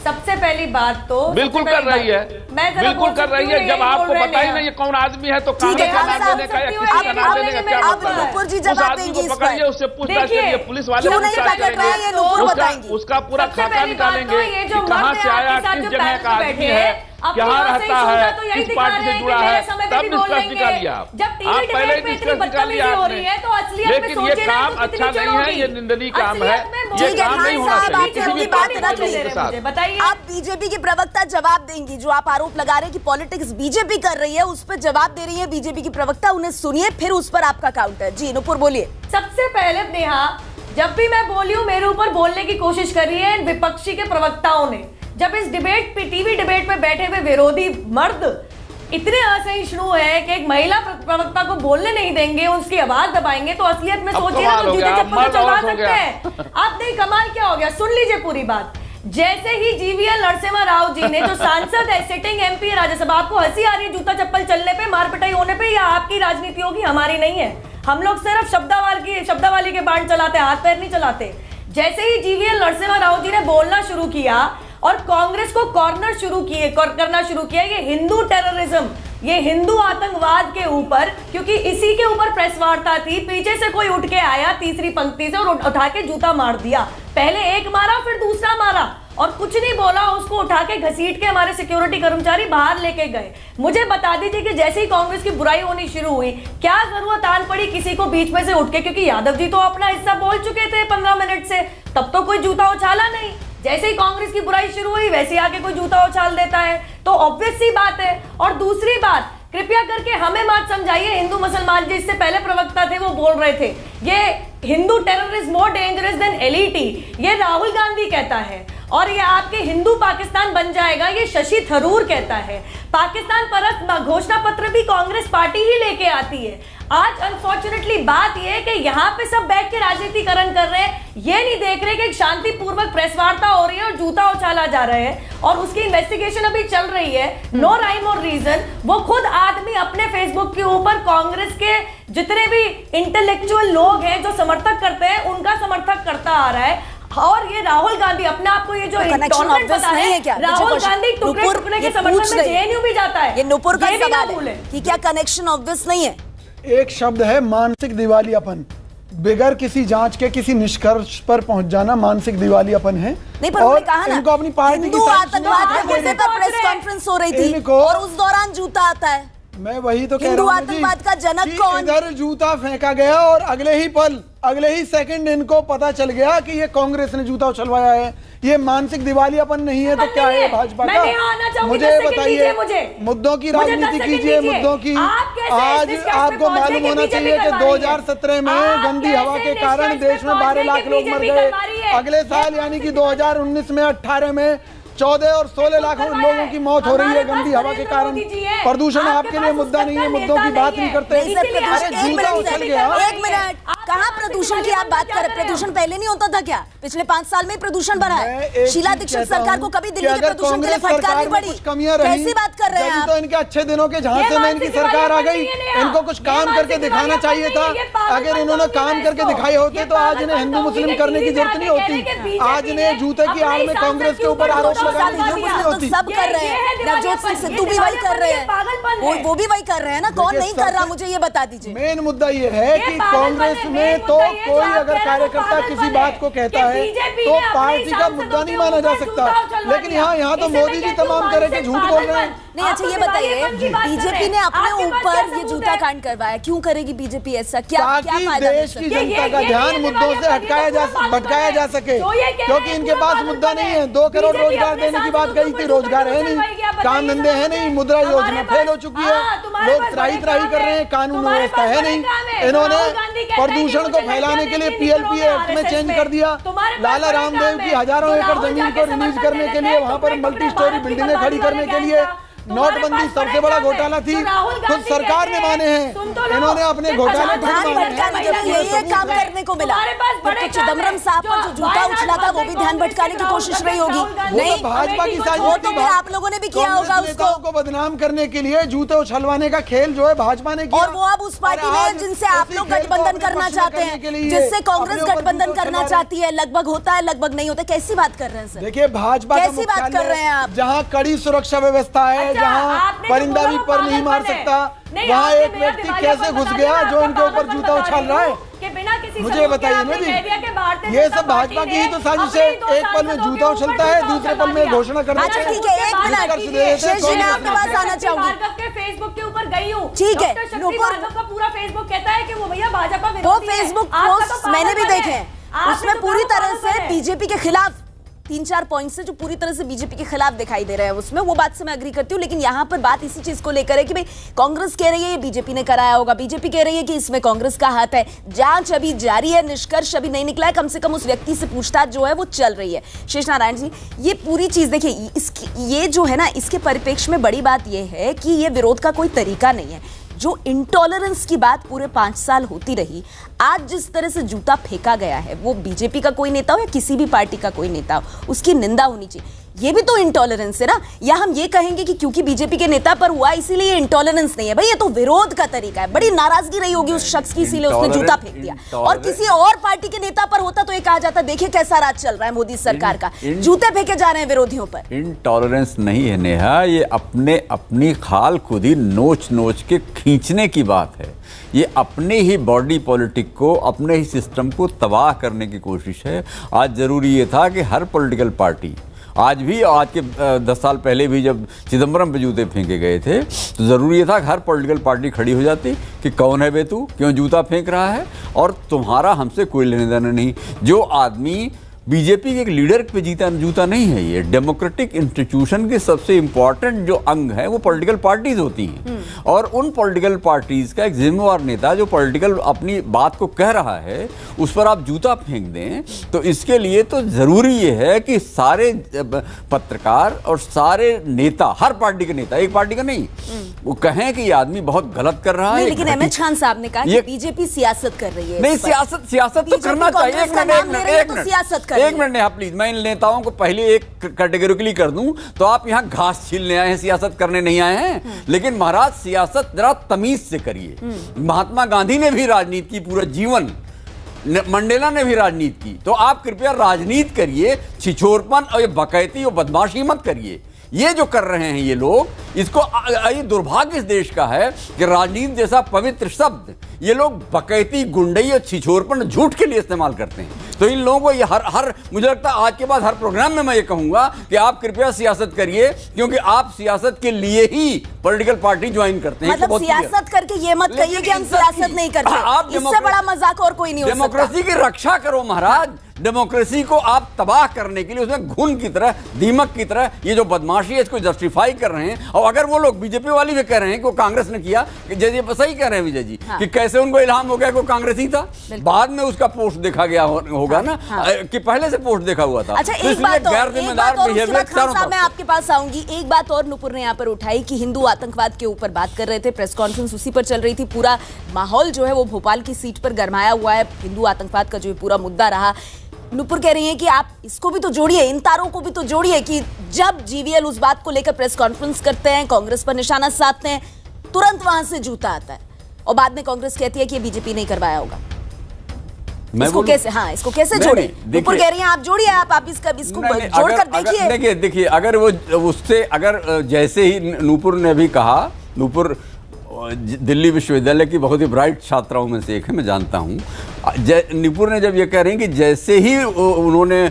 सबसे पहली बात तो बिल्कुल कर रही है, बिल्कुल कर रही है। जब आपको पता ही नहीं है कौन आदमी है तो कांग्रेस का नाम देने का या किसी का नाम देने का क्या मतलब है? उस आदमी को पकड़िए, उससे पूछताछ करिए, पुलिस वाले उसका पूरा खाता निकालेंगे कि कहां से आया, किस जगह का आदमी है, यहाँ रहता है, किस पार्टी से जुड़ा है, तब निष्कर्ष निकालिए। आप पहले ही निष्कर्ष निकालिए आपने। लेकिन ये काम अच्छा नहीं है, ये निंदनीय काम है, ये काम नहीं होना चाहिए किसी भी पार्टी के साथ। आप बीजेपी के प्रवक्ता जवाब देंगी, जो आप आरोप लगा रहे हैं कि पॉलिटिक्स बीजेपी कर रही है, उस पर जवाब दे रही है बीजेपी की प्रवक्ता। उन्हें सुनिए, फिर उस पर आपका काउंटर। जी नुपुर बोलिए। सबसे पहले नेहा, जब भी मैं बोली हूँ मेरे ऊपर बोलने की कोशिश करी है विपक्षी के प्रवक्ताओं ने। जब इस डिबेट पे, टीवी डिबेट पे बैठे हुए विरोधी मर्द इतने असहिष्णु है कि एक महिला प्रवक्ता को बोलने नहीं देंगे, उसकी आवाज दबाएंगे, तो असलियत में सोचिए ना, तो जूते चप्पल चलवा सकते हैं आप। नहीं, कमाल क्या हो गया, सुन लीजिए पूरी बात। जैसे ही जीवीएल नरसिम्हा राव जी ने, जो सांसद है, सिटिंग एमपी है राज्यसभा, आपको हंसी आ रही है जूता चप्पल चलने पे, मार पिटाई होने पे, या आपकी राजनीति होगी, हमारी नहीं है। हम लोग सिर्फ शब्दावली के बाण चलाते, हाथ पैर नहीं चलाते। जैसे ही जीवीएल नरसिम्हा राव जी ने बोलना शुरू किया और कांग्रेस को कॉर्नर करना शुरू किया, ये हिंदू टेररिज्म, ये हिंदू आतंकवाद के ऊपर, क्योंकि इसी के ऊपर प्रेस वार्ता थी, पीछे से कोई उठ के आया तीसरी पंक्ति से और उठा के जूता मार दिया। पहले एक मारा, फिर दूसरा मारा, और कुछ नहीं बोला, उसको उठा के घसीट के हमारे सिक्योरिटी कर्मचारी बाहर लेके गए। मुझे बता दीजिए कि जैसे ही कांग्रेस की बुराई होनी शुरू हुई, क्या जरूरत आन पड़ी किसी को बीच में से उठ के, क्योंकि यादव जी तो अपना हिस्सा बोल चुके थे 15 मिनट से, तब तो कोई जूता उछाला नहीं। जैसे ही कांग्रेस की बुराई शुरू हुई, वैसे ही आके कोई जूता उछाल देता है, तो ऑब्वियस सी बात है। और दूसरी बात, कृपया करके हमें मत समझाइए हिंदू मुसलमान, जिससे पहले प्रवक्ता थे वो बोल रहे थे ये Hindu terrorist more dangerous than LET, ये राहुल गांधी कहता है। और ये आपके हिंदू पाकिस्तान बन जाएगा, ये शशि थरूर कहता है। पाकिस्तान परस्त घोषणा पत्र भी कांग्रेस पार्टी ही लेके आती है। आज अनफॉर्चुनेटली बात यह है कि यहाँ पे सब बैठ के राजनीतिकरण कर रहे हैं, ये नहीं देख रहे कि शांतिपूर्वक प्रेस वार्ता हो रही है और जूता उछाला जा रहा है, और उसकी इन्वेस्टिगेशन अभी चल रही है। नो राइम और रीजन। वो खुद आदमी अपने फेसबुक के ऊपर कांग्रेस के जितने भी इंटेलेक्चुअल लोग हैं जो समर्थक करते हैं, उनका समर्थक करता आ रहा है। और ये राहुल गांधी अपने आप को ये जो इंटॉलरेंट पता है, राहुल गांधी टुकड़े के समर्थन में जेएनयू भी जाता है। ये नुपुर का सवाल है कि क्या कनेक्शन ऑब्वियस नहीं है। एक शब्द है मानसिक दिवालियापन, बगैर किसी जांच के किसी निष्कर्ष पर पहुंच जाना मानसिक दिवालियापन है। नहीं, पर उन्होंने कहा ना, इनको अपनी पार्टी की आतंकवाद के मुद्दे पर प्रेस कॉन्फ्रेंस हो रही थी और उस दौरान जूता आता है। मैं वही तो कह रहा हूं, हिंदू आतंकवाद का जनक कौन? इधर जूता फेंका गया और अगले ही सेकंड इनको पता चल गया कि ये कांग्रेस ने जूता उछलवाया है। ये मानसिक दिवालियापन नहीं है तो क्या है भाजपा का? मुझे बताइए, मुद्दों की राजनीति कीजिए, मुद्दों की। आज आपको मालूम होना चाहिए कि 2017 में गंदी हवा के कारण देश में 12 लाख लोग मर गए। अगले साल यानी कि 2019 में 18 में 14 और 16 लाख लोगों की मौत हो रही है गंदी हवा के कारण। प्रदूषण आपके लिए मुद्दा नहीं है, मुद्दों की बात नहीं करते। जूता उछल गया। एक मिनट, कहाँ प्रदूषण की आप बात कर रहे हैं? प्रदूषण पहले नहीं होता था क्या? पिछले 5 साल में प्रदूषण बढ़ा है। शीला दीक्षित सरकार को कभी दिल्ली के प्रदूषण के लिए फटकारनी पड़ी? कैसी बात कर रहे हैं आप? तो इनके अच्छे दिनों के झांसे में इनकी सरकार आ गई। इनको कुछ काम करके दिखाना चाहिए था। अगर इन्होंने काम करके दिखाए होते तो आज इन्हें हिंदू मुस्लिम करने की जरूरत नहीं होती। आज इन्हें जूते की आड़ में कांग्रेस के ऊपर आरोप लगाने की जरूरत नहीं होती। सब कर रहे हैं, नवजोत सिंह सिद्धू भी वही कर रहे हैं, वो भी वही कर रहे हैं ना। कौन नहीं कर रहा, मुझे ये बता दीजिए। मेन मुद्दा ये है कि कांग्रेस में तो कोई अगर कार्यकर्ता किसी बात को कहता है तो पार्टी का मुद्दा नहीं माना जा सकता। लेकिन यहाँ तो मोदी जी तमाम तरह के झूठ बोल रहे हैं। नहीं, अच्छा ये बताइए, बीजेपी ने अपने ऊपर ये जूता कांड करवाया, क्यों करेगी बीजेपी ऐसा? क्या देश की जनता का ध्यान मुद्दों से भटकाया जा सके, क्योंकि इनके पास मुद्दा नहीं है। 2 करोड़ रोजगार देने की बात कही थी, रोजगार है नहीं, काम धंधे है नहीं, मुद्रा योजना फेल हो चुकी है, लोग त्राही कर रहे हैं, कानून व्यवस्था है नहीं। इन्होंने प्रदूषण को फैलाने के लिए PLP एक्ट में चेंज कर दिया। लाला रामदेव की हजारों एकड़ जमीन को रिलीज करने के लिए, वहां पर मल्टी स्टोरी बिल्डिंगें खड़ी करने के लिए नोटबंदी सबसे बड़ा घोटाला थी, खुद सरकार ने माने हैं, इन्होंने अपने घोटाले ध्यान भटकाने के लिए ये काम करने को मिला। तो चिदम्बरम साहब पर जो जूता उछला था वो भी ध्यान भटकाने की कोशिश रही होगी। नहीं, भाजपा की वो तो फिर आप लोगों ने भी किया होगा उसको को बदनाम करने के लिए जूते उछलवाने का खेल जो है भाजपा ने किया। और वो अब उस पार्टी में जिनसे आप लोग गठबंधन करना चाहते हैं, जिससे कांग्रेस गठबंधन करना चाहती है, लगभग होता है लगभग नहीं होता। कैसी बात कर रहे हैं सर? देखिए भाजपा कैसी बात कर रहे हैं आप? जहाँ कड़ी सुरक्षा व्यवस्था है, जहाँ परिंदा भी पर नहीं मार सकता, वहाँ एक व्यक्ति कैसे घुस गया जो इनके ऊपर जूता उछाल रहा है? मुझे बताइए ना जी, ये सब भाजपा की ही तो साजिश है। एक पल में जूता उछलता है, दूसरे पल में घोषणा करना। अच्छा ठीक है, एक मिनट शेष जी, मैं आपके पास आना चाहूंगी। फेसबुक के ऊपर गई हूँ, ठीक है, का पूरा फेसबुक कहता है कि वो भैया भाजपा वो फेसबुक पोस्ट मैंने भी देखे हैं, उसमें पूरी तरह से बीजेपी के खिलाफ 3-4 पॉइंट्स से जो पूरी तरह से बीजेपी के खिलाफ दिखाई दे रहे हैं उसमें, वो बात से मैं एग्री करती हूँ। लेकिन यहाँ पर बात इसी चीज को लेकर है कि भाई कांग्रेस कह रही है ये बीजेपी ने कराया होगा, बीजेपी कह रही है कि इसमें कांग्रेस का हाथ है। जांच अभी जारी है, निष्कर्ष अभी नहीं निकला है, कम से कम उस व्यक्ति से पूछताछ जो है वो चल रही है। शेष नारायण जी, ये पूरी चीज देखिए, ये जो है ना, इसके परिप्रेक्ष्य में बड़ी बात यह है कि ये विरोध का कोई तरीका नहीं है। जो इंटॉलरेंस की बात पूरे 5 साल होती रही, आज जिस तरह से जूता फेंका गया है, वो बीजेपी का कोई नेता हो या किसी भी पार्टी का कोई नेता हो, उसकी निंदा होनी चाहिए। ये भी तो इंटॉलरेंस है ना। या हम ये कहेंगे कि क्योंकि बीजेपी के नेता पर हुआ इसीलिए इंटॉलरेंस नहीं है? भाई ये तो विरोध का तरीका है। बड़ी नाराजगी रही होगी उस शख्स की, इसीलिए उसने जूता फेंक दिया। और किसी और पार्टी के नेता पर होता तो ये कहा जाता देखिए कैसा राज चल रहा है मोदी सरकार का, जूते फेंके जा रहे हैं विरोधियों पर। इंटॉलरेंस नहीं है नेहा, ये अपनी खाल खुद ही नोच नोच के खींचने की बात है। ये अपने ही बॉडी पॉलिटिक को, अपने ही सिस्टम को तबाह करने की कोशिश है। आज जरूरी ये था कि हर पॉलिटिकल पार्टी, आज के 10 साल पहले भी जब चिदम्बरम पे जूते फेंके गए थे, तो ज़रूरी ये था कि हर पॉलिटिकल पार्टी खड़ी हो जाती कि कौन है बे तू, क्यों जूता फेंक रहा है, और तुम्हारा हमसे कोई लेने देना नहीं। जो आदमी बीजेपी के एक लीडर पे जूता नहीं है, ये डेमोक्रेटिक इंस्टीट्यूशन के सबसे इंपॉर्टेंट जो अंग है वो पॉलिटिकल पार्टीज होती हैं। और उन पॉलिटिकल पार्टीज का एक जिम्मेवार नेता जो पॉलिटिकल अपनी बात को कह रहा है, उस पर आप जूता फेंक दें, तो इसके लिए तो जरूरी ये है कि सारे पत्रकार और सारे नेता, हर पार्टी के नेता, एक पार्टी का नहीं, वो कहें कि ये आदमी बहुत गलत कर रहा है। लेकिन एमएच खान साहब ने कहा कि बीजेपी सियासत कर रही है। नहीं, सियासत तो करना चाहिए। एक मिनट नेहा प्लीज, मैं इन नेताओं को पहले एक कैटेगोरिकली कर दूं, तो आप यहां घास छीलने आए हैं, सियासत करने नहीं आए हैं। लेकिन महाराज सियासत जरा तमीज से करिए। महात्मा गांधी ने भी राजनीति की पूरा जीवन, मंडेला ने भी राजनीति की, तो आप कृपया राजनीति करिए, छिछोरपन और बकैती और बदमाशी मत करिए। ये जो कर रहे हैं ये लोग, इसको ये दुर्भाग्य इस देश का है कि राजनीति जैसा पवित्र शब्द ये लोग बकैती, गुंडई और छिछोरपन, झूठ के लिए इस्तेमाल करते हैं। तो इन लोगों को ये हर मुझे लगता है आज के बाद हर प्रोग्राम में मैं ये कहूंगा कि आप कृपया सियासत करिए, क्योंकि आप सियासत के लिए ही पॉलिटिकल पार्टी ज्वाइन करते हैं। मतलब सियासत करके ये मत कहिए कि हम सियासत नहीं करते, इससे बड़ा मजाक और कोई नहीं हो सकता। डेमोक्रेसी की रक्षा करो महाराज। डेमोक्रेसी को आप तबाह करने के लिए उसमें घुन की तरह, दीमक की तरह ये जो बदमाशी है इसको जस्टिफाई कर रहे हैं। और अगर वो लोग बीजेपी वाली भी कह रहे हैं कि वो कांग्रेस ने किया, कि जैसे सही कह रहे हैं विजय जी, कि कैसे उनको इल्हाम हो गया कि वो कांग्रेसी था, बाद में उसका पोस्ट देखा गया होगा ना, कि पहले से पोस्ट देखा हुआ था। अच्छा, एक बात और मैं आपके पास आऊंगी। एक बात और नुपुर ने यहाँ पर उठाई कि हिंदू आतंकवाद के ऊपर बात कर रहे थे, प्रेस कॉन्फ्रेंस उसी पर चल रही थी, पूरा माहौल जो है वो भोपाल की सीट पर गरमाया हुआ है, हिंदू आतंकवाद का जो पूरा मुद्दा रहा। नुपुर कह रही है कि आप इसको भी तो जोड़िए, इन तारों को भी तो जोड़िए कि जब जीवीएल उस बात को लेकर प्रेस कॉन्फ्रेंस करते हैं, कांग्रेस पर निशाना साधते हैं, तुरंत वहां से जूता आता है और बाद में कांग्रेस कहती है कि ये बीजेपी नहीं करवाया होगा। इसको कैसे, हाँ, इसको कैसे जोड़े? नुपुर कह रही हैं आप जोड़िए, आप इसको जोड़कर देखिए। अगर वो उससे, अगर जैसे ही नुपुर ने भी कहा, नुपुर दिल्ली विश्वविद्यालय की बहुत ही ब्राइट छात्राओं में से एक है, मैं जानता हूँ। नुपुर ने जब ये कह रहे हैं कि जैसे ही उन्होंने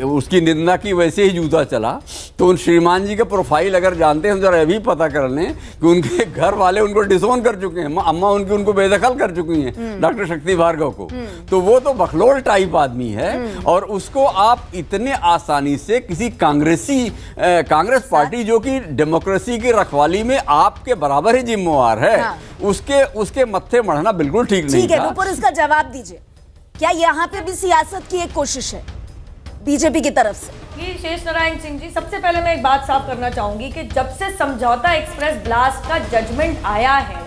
उसकी निंदा की वैसे ही जूता चला, तो उन श्रीमान जी का प्रोफाइल अगर जानते हैं जरा अभी पता कर लें कि उनके घर वाले उनको डिसोन कर चुके हैं, अम्मा उनको बेदखल कर चुकी हैं, डॉक्टर शक्ति भार्गव को। तो वो तो बखलोल टाइप आदमी है, और उसको आप इतने आसानी से किसी कांग्रेस पार्टी जो कि डेमोक्रेसी की रखवाली में आपके बराबर ही जिम्मेवार है, उसके मत्थे मढ़ना बिल्कुल ठीक नहीं था। नुपुर, इसका जवाब दीजिए, क्या यहाँ पे भी सियासत की एक कोशिश है? बीजेपी की तरफ से। कि शेष नारायण सिंह जी, सबसे पहले मैं एक बात साफ करना चाहूंगी कि जब से समझौता एक्सप्रेस ब्लास्ट का जजमेंट आया है,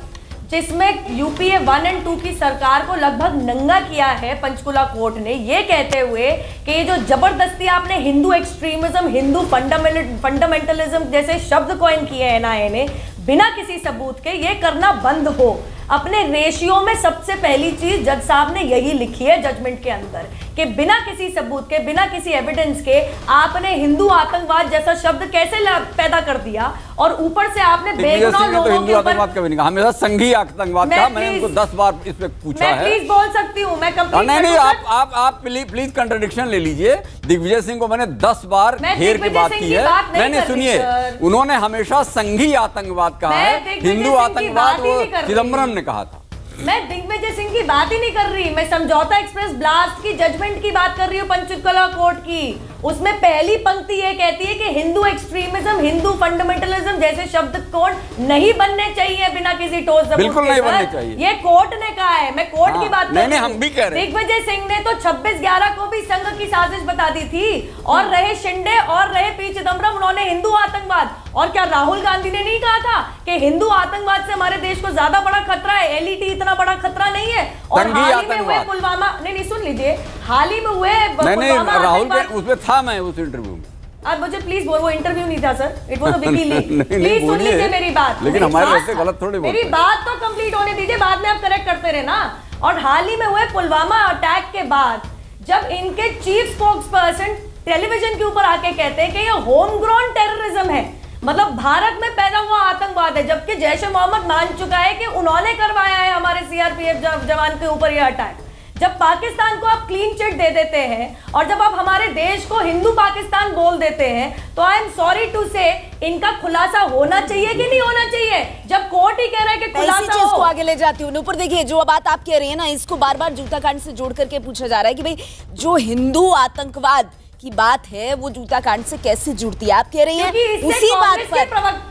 जिसमें यूपीए 1 और 2 की सरकार को लगभग नंगा किया है पंचकुला कोर्ट ने, ये कहते हुए कि ये जो जबरदस्ती आपने हिंदू एक्सट्रीमिज्म, हिंदू फंडामेंटलिज्म जैसे शब्द कॉइन किए एनआईए ने बिना किसी सबूत के, ये करना बंद हो। अपने रेशियो में सबसे पहली चीज जज साहब ने यही लिखी है जजमेंट के अंदर कि बिना किसी सबूत के, बिना किसी एविडेंस के आपने हिंदू आतंकवाद जैसा शब्द कैसे पैदा कर दिया, और ऊपर से आपने बेगुनाह लोगों के ऊपर आतंकवाद कभी नहीं कहा, हमेशा संघीय आतंकवाद कहा। मैंने उनको 10 बार इस पे पूछा है। मैं प्लीज बोल सकती हूँ, मैं कंप्लीट नहीं, आप प्लीज कंट्राडिक्शन ले लीजिए। दिग्विजय सिंह को मैंने 10 बार घेर की बात की है। मैंने सुनिए, उन्होंने हमेशा संघीय आतंकवाद कहा है, हिंदू आतंकवाद वो चिदम्बरम ने कहा था। मैं दिग्विजय सिंह की बात ही नहीं कर रही, मैं समझौता एक्सप्रेस ब्लास्ट की जजमेंट की बात कर रही हूँ पंचकुला कोर्ट की। उसमें पहली पंक्ति ये कहती है कि हिंदू एक्सट्रीमिज्म, हिंदू फंडामेंटलिज्म जैसे शब्द कोड नहीं बनने चाहिए बिना किसी ठोस सबूत के। बिल्कुल नहीं बनने चाहिए, ये कोर्ट ने कहा है, मैं कोर्ट की बात नहीं, हम भी कह रहे हैं। दिग्विजय सिंह ने तो 26/11 को भी संघ की साजिश बता दी थी, और रहे शिंदे और रहे पी चिदम्बरम, उन्होंने हिंदू आतंकवाद। और क्या राहुल गांधी ने नहीं कहा था कि हिंदू आतंकवाद से हमारे देश को ज्यादा बड़ा खतरा है, एलईटी इतना बड़ा खतरा नहीं है। और हाल ही में हुए पुलवामा, नहीं सुन लीजिए, हाल ही में हुए राहुल के उसमें था, मैं उस इंटरव्यू में। अब मुझे प्लीज बोल, वो इंटरव्यू नहीं था sir, it was a wiki leak. Please सुन लीजिए मेरी बात, लेकिन हमारे वैसे गलत थोड़ी मेरी बात तो कंप्लीट होने दीजिए, बाद में आप करेक्ट करते रहे ना। और हाल ही में हुए पुलवामा अटैक के बाद जब इनके चीफ स्पोक्स पर्सन टेलीविजन के ऊपर आके कहते हैं कि ये होम ग्रोन टेररिज्म है, मतलब भारत में पैदा हुआ आतंकवाद है, जबकि जैश ए मोहम्मद मान चुका है कि उन्होंने करवाया है हमारे सीआरपीएफ जवान के ऊपर यह अटैक। जब पाकिस्तान को आप क्लीन चिट दे देते हैं और जब आप हमारे देश को हिंदू पाकिस्तान बोल देते हैं, तो आई एम सॉरी टू से इनका खुलासा होना चाहिए कि नहीं होना चाहिए? जब कोर्ट ही कह रहा है कि खुलासा हो। को आगे ले जाती हूँ। ऊपर देखिए, जो बात आप कह रही है ना, इसको बार बार जूता कांड से जोड़ करके पूछा जा रहा है कि भाई जो हिंदू आतंकवाद की बात है वो जूता कांड से कैसे जुड़ती है? आप कह रही हैं उसी बात पर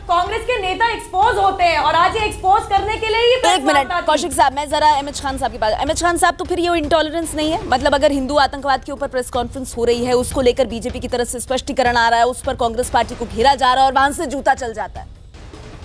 कांग्रेस के नेता एक्सपोज होते हैं, और आज ये एक्सपोज करने के लिए ही। एक मिनट कौशिक साहब, मैं जरा अहमद खान साहब की बात। अहमद खान साहब, तो फिर ये इंटॉलरेंस नहीं है? मतलब अगर हिंदू आतंकवाद के ऊपर प्रेस कॉन्फ्रेंस हो रही है, उसको लेकर बीजेपी की तरफ से स्पष्टीकरण आ रहा है, उस पर कांग्रेस पार्टी को घेरा जा रहा है और वहां से जूता चल जाता है,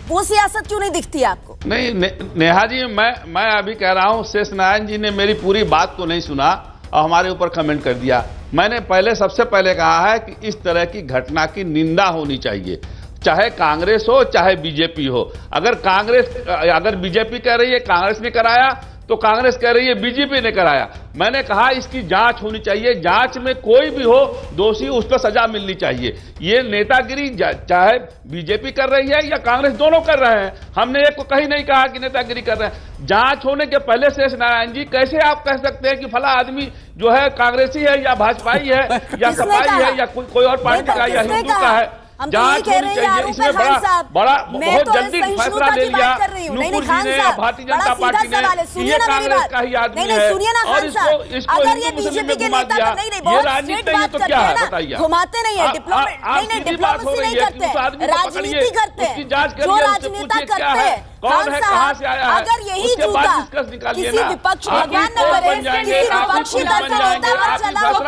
वो सियासत क्यों नहीं दिखती है आपको? नहीं नेहा जी, मैं अभी कह रहा हूँ, शेष नारायण जी ने मेरी पूरी बात को नहीं सुना और हमारे ऊपर कमेंट कर दिया। मैंने सबसे पहले कहा है कि इस तरह की घटना की निंदा होनी चाहिए, चाहे कांग्रेस हो चाहे बीजेपी हो। अगर बीजेपी कह रही है कांग्रेस ने कराया, तो कांग्रेस कह रही है बीजेपी ने कराया। मैंने कहा इसकी जांच होनी चाहिए, जांच में कोई भी हो दोषी, उस पर सजा मिलनी चाहिए। ये नेतागिरी चाहे बीजेपी कर रही है या कांग्रेस, दोनों कर रहे हैं। हमने एक को कहीं नहीं कहा कि नेतागिरी कर रहे हैं। जांच होने के पहले शेष नारायण जी, कैसे आप कह सकते हैं कि फला आदमी जो है कांग्रेसी है या भाजपाई है या सपाई है या कोई और पार्टी का या हिंदू का है? जांच होनी चाहिए। इसमें बड़ा बहुत जल्दी फैसला ले लिया नूपुर जी ने, भारतीय जनता पार्टी ने, ये कांग्रेस का ही आदमी है और इसको हिंदू मुस्लिम में घुमा दिया। ये राजनीति नहीं तो क्या है बताइए? घुमाते नहीं है, डिप्लोमेसी नहीं करते, राजनीति करते हैं, जो राजनेता करते हैं। कौन है, कहां से आया है? अगर यही जूता किसी विपक्ष, भगवान न करे, किसी विपक्षी दल के नेता पर चला हो,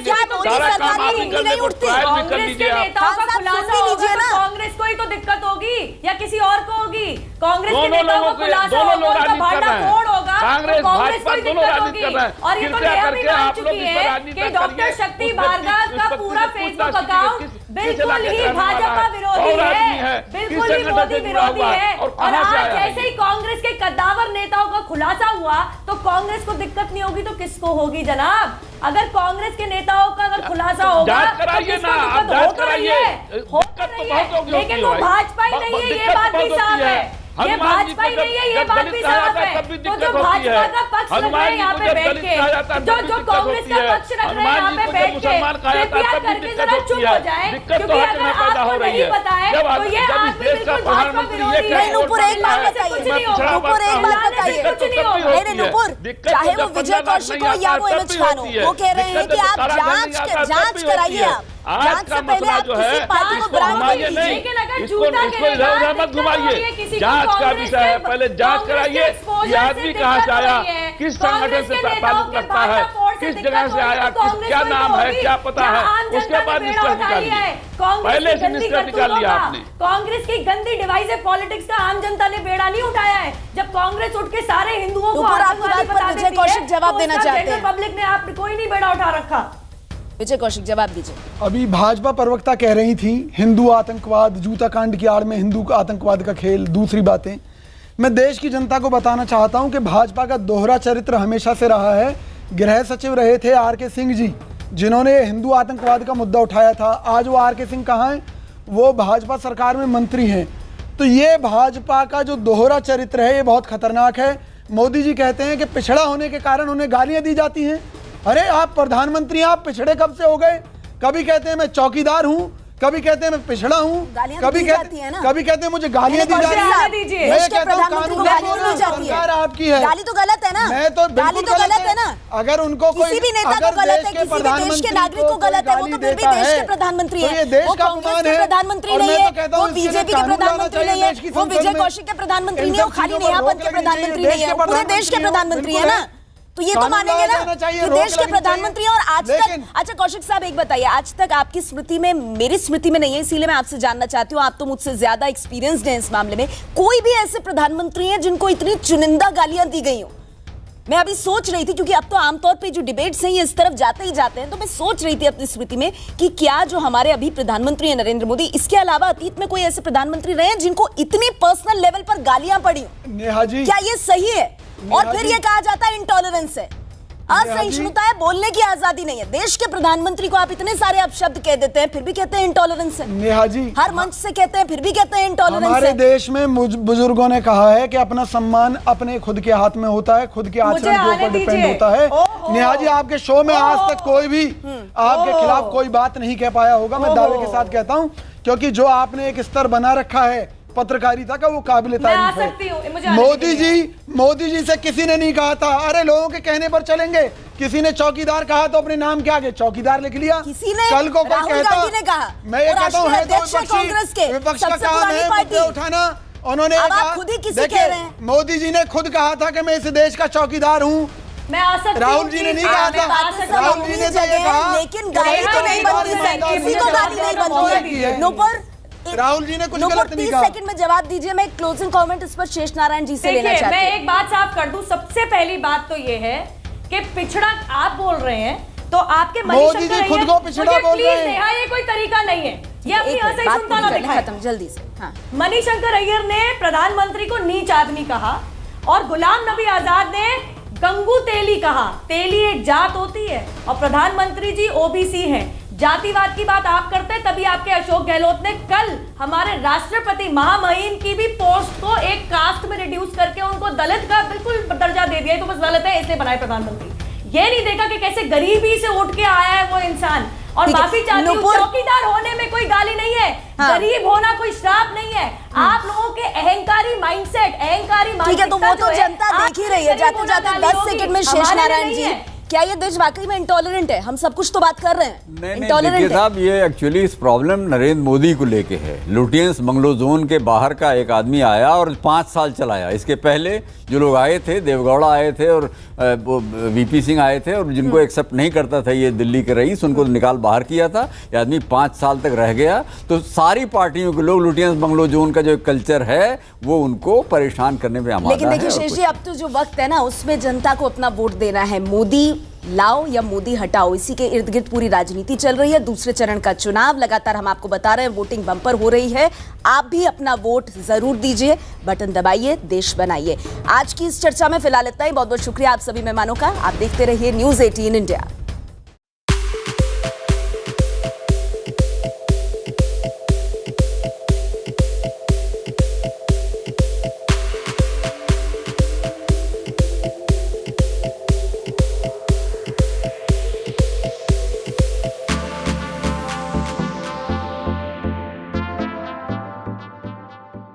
क्या मोदी सरकार की हिंदी नहीं उठती? कांग्रेस के नेताओं का खुलासा होगा तो कांग्रेस को ही तो दिक्कत होगी या किसी और को होगी? कांग्रेस के नेताओं का खुलासा होगा, उनका भांडाफोड़ होगा, कांग्रेस को ही दिक्कत होगी। और ये तो नेहा भी मान चुकी है कि डॉक्टर शक्ति भार्गव का पूरा फेसबुक अकाउंट बिल्कुल ही भाजपा विरोधी है, बिल्कुल ही मोदी विरोधी है। और आज जैसे ही कांग्रेस के कद्दावर नेताओं का खुलासा हुआ तो कांग्रेस को दिक्कत नहीं होगी तो किसको होगी जनाब? अगर कांग्रेस के नेताओं का अगर खुलासा होगा तो किसको दिक्कत हो रही है? लेकिन वो भाजपा ही नहीं है, ये बात भी साफ है। ये भाजपा ही नहीं है, ये बात भी साफ है। तो जो भाजपा का पक्ष रख रहे हैं यहाँ पे बैठ के, जो कांग्रेस का पक्ष रख रहे हैं यहाँ पे बैठ के, कृपया करके जरा चुप हो जाए, क्योंकि अगर आपको नहीं पता है तो ये आदमी बिल्कुल भाजपा विरोधी है। नूपुर एक बात बताइए, नूपुर एक बात बताइए, नहीं नूपुर, चाहे वो विजय कौशिक हो या वो अहमद खान हो, वो कह रहे हैं कि आप जांच कराइए। आप आज का मसला जो है इसको घुमाइए नहीं, इसको इधर मत घुमाइए। जांच का विषय है, पहले जांच कराइए। ये आदमी कहां से आया, किस संगठन से ताल्लुक रखता है, किस जगह से आया, क्या नाम है, क्या पता है, उसके बाद निष्कर्ष निकालिए। पहले से निष्कर्ष निकाल लिया आपने। कांग्रेस की गंदी डिवाइसिव पॉलिटिक्स का आम जनता ने बेड़ा नहीं उठाया है। जब कांग्रेस उठ के सारे हिंदुओं को आतंकवादी बता देती है, कौशिक जवाब देना चाहते हैं। पब्लिक ने आप कोई नहीं बेड़ा उठा रखा। विजय कौशिक जवाब दीजिए। अभी भाजपा प्रवक्ता कह रही थी हिंदू आतंकवाद, जूता कांड की आड़ में हिंदू आतंकवाद का खेल, दूसरी बातें। मैं देश की जनता को बताना चाहता हूं कि भाजपा का दोहरा चरित्र हमेशा से रहा है। गृह सचिव रहे थे आर.के. सिंह जी, जिन्होंने हिंदू आतंकवाद का मुद्दा उठाया था। आज वो आर.के. सिंह कहाँ हैं? वो भाजपा सरकार में मंत्री हैं। तो ये भाजपा का जो दोहरा चरित्र है ये बहुत खतरनाक है। मोदी जी कहते हैं कि पिछड़ा होने के कारण उन्हें गालियां दी जाती हैं। अरे आप प्रधानमंत्री, आप पिछड़े कब से हो गए? कभी कहते हैं मैं चौकीदार हूं, कभी कहते हैं मैं पिछड़ा हूं, कभी कहते हैं मुझे गालियां दी जा रही है। मैं कहता हूं कानून सरकार आपकी है, गाली तो गलत है ना। मैं तो गाली तो गलत है ना। अगर उनको किसी भी नेता को गलत है, किसी भी देश के नागरिक को गलत है, वो तो फिर भी देश के प्रधानमंत्री है। वो कांग्रेस के प्रधानमंत्री नहीं है, वो बीजेपी के प्रधानमंत्री नहीं है, वो विजय कौशिक के प्रधानमंत्री नहीं है, वो खाली नेहा पंत के प्रधानमंत्री नहीं है, वो पूरे देश के प्रधानमंत्री है ना। तो ये तो मानेंगे ना कि देश के प्रधानमंत्री। और आज तक, अच्छा कौशिक साहब एक बताइए, आज तक आपकी स्मृति में, मेरी स्मृति में नहीं है, इसीलिए मैं आपसे जानना चाहती हूँ, आप तो मुझसे ज्यादा एक्सपीरियंस्ड हैं इस मामले में, कोई भी ऐसे प्रधानमंत्री हैं जिनको इतनी चुनिंदा गालियां दी गई हो? मैं अभी सोच रही थी, क्योंकि अब तो आमतौर पे जो डिबेट्स हैं ये इस तरफ जाते ही जाते हैं, तो मैं सोच रही थी अपनी स्मृति में कि क्या जो हमारे अभी प्रधानमंत्री हैं नरेंद्र मोदी, इसके अलावा अतीत में कोई ऐसे प्रधानमंत्री रहे हैं जिनको इतनी पर्सनल लेवल पर गालियां पड़ी हो? नेहा जी, क्या ये सही है? और फिर ये कहा जाता है इंटॉलरेंस है, असहिष्णुता है, बोलने की आजादी नहीं है। देश के प्रधानमंत्री को आप इतने सारे अपशब्द कह देते हैं, फिर भी कहते हैं इंटॉलरेंस है। नेहा जी, हर मंच से कहते हैं, फिर भी कहते हैं इंटॉलरेंस है। हमारे देश में बुजुर्गों ने कहा है कि अपना सम्मान अपने खुद के हाथ में होता है, खुद के आचरण के ऊपर डिपेंड होता है। नेहा जी, आपके शो में आज तक कोई भी आपके खिलाफ कोई बात नहीं कह पाया होगा, मैं दावे के साथ कहता हूं, क्योंकि जो आपने एक स्तर बना रखा है पत्रकारिता का, वो काबिल तारीफ है। मोदी जी से किसी ने नहीं कहा था अरे लोगों के कहने पर चलेंगे, किसी ने चौकीदार कहा तो अपने नाम के आगे चौकीदार लिख लिया। किसी ने, कल को कोई कहता, ने कहा, मैं ये कहता हूँ विपक्ष का काम है मुद्दे उठाना। उन्होंने खुद ही किसी कह रहे हैं। मोदी जी ने खुद कहा था कि मैं इस देश का चौकीदार हूँ। मैं आ सकती हूं, राहुल जी ने नहीं कहा था, राहुल जी ने तो ये कहा, लेकिन गाली तो नहीं बनती है, किसी को गाली नहीं बनती है। नोपर, राहुल जी ने कुछ गलत नहीं कहा। 30 सेकंड में जवाब दीजिए। मैं क्लोजिंग कमेंट इस पर शेष नारायण जी से लेना चाहती हूं। मैं एक बात साफ कर दूं, सबसे पहली बात तो ये है कि पिछड़ा आप बोल रहे हैं, तो आपके मोदी जी खुद को पिछड़ा बोल रहे हैं। ये कोई तरीका नहीं है, ये अपनी असहिष्णुता ना दिखाएं। खत्म जल्दी से। हाँ, मणिशंकर अय्यर ने प्रधानमंत्री को नीच आदमी कहा और गुलाम नबी आजाद ने गंगू तेली कहा। तेली एक जात होती है और प्रधानमंत्री जी ओबीसी हैं। जातिवाद की बात आप करते हैं, तभी आपके अशोक गहलोत ने कल हमारे राष्ट्रपति महामहिम की भी पोस्ट को एक कास्ट में रिड्यूस करके उनको दलित का बिल्कुल दर्जा दे दिया। तो बस दलित है इसलिए बनाए प्रधानमंत्री। ये नहीं देखा कि कैसे गरीबी से उठ के आया है वो इंसान। और माफी चाहती हूं, चौकीदार होने में कोई गाली नहीं है। हाँ। गरीब होना कोई श्राप नहीं है। आप लोगों के अहंकारी माइंडसेट, अहंकारी ठीक है, तो वो तो जनता देख ही रही है। जाते जाते 10 सेकंड में शेष नारायण जी, क्या ये देश वाकई में इंटॉलरेंट है? हम सब कुछ तो बात कर रहे हैं, इंटॉलरेंट साहब, ये एक्चुअली इस प्रॉब्लम नरेंद्र मोदी को लेके है। लुटियंस बंगलो जोन के बाहर का एक आदमी आया और 5 साल चलाया। इसके पहले जो लोग आए थे, देवगौड़ा आए थे और वीपी सिंह आए थे, और जिनको एक्सेप्ट नहीं करता था ये दिल्ली के रईस, उनको निकाल बाहर किया था। ये आदमी 5 साल तक रह गया। तो सारी पार्टियों के लोग, लुटियंस बंगलो जोन का जो कल्चर है वो उनको परेशान करने पे आमादा है। लेकिन देखिए शेष जी, अब तो जो वक्त है ना, उसमें जनता को अपना वोट देना है। मोदी लाओ या मोदी हटाओ, इसी के इर्द गिर्द पूरी राजनीति चल रही है। दूसरे चरण का चुनाव लगातार हम आपको बता रहे हैं, वोटिंग बम्पर हो रही है। आप भी अपना वोट जरूर दीजिए, बटन दबाइए, देश बनाइए। आज की इस चर्चा में फिलहाल इतना ही। बहुत बहुत शुक्रिया आप सभी मेहमानों का। आप देखते रहिए News 18 इंडिया।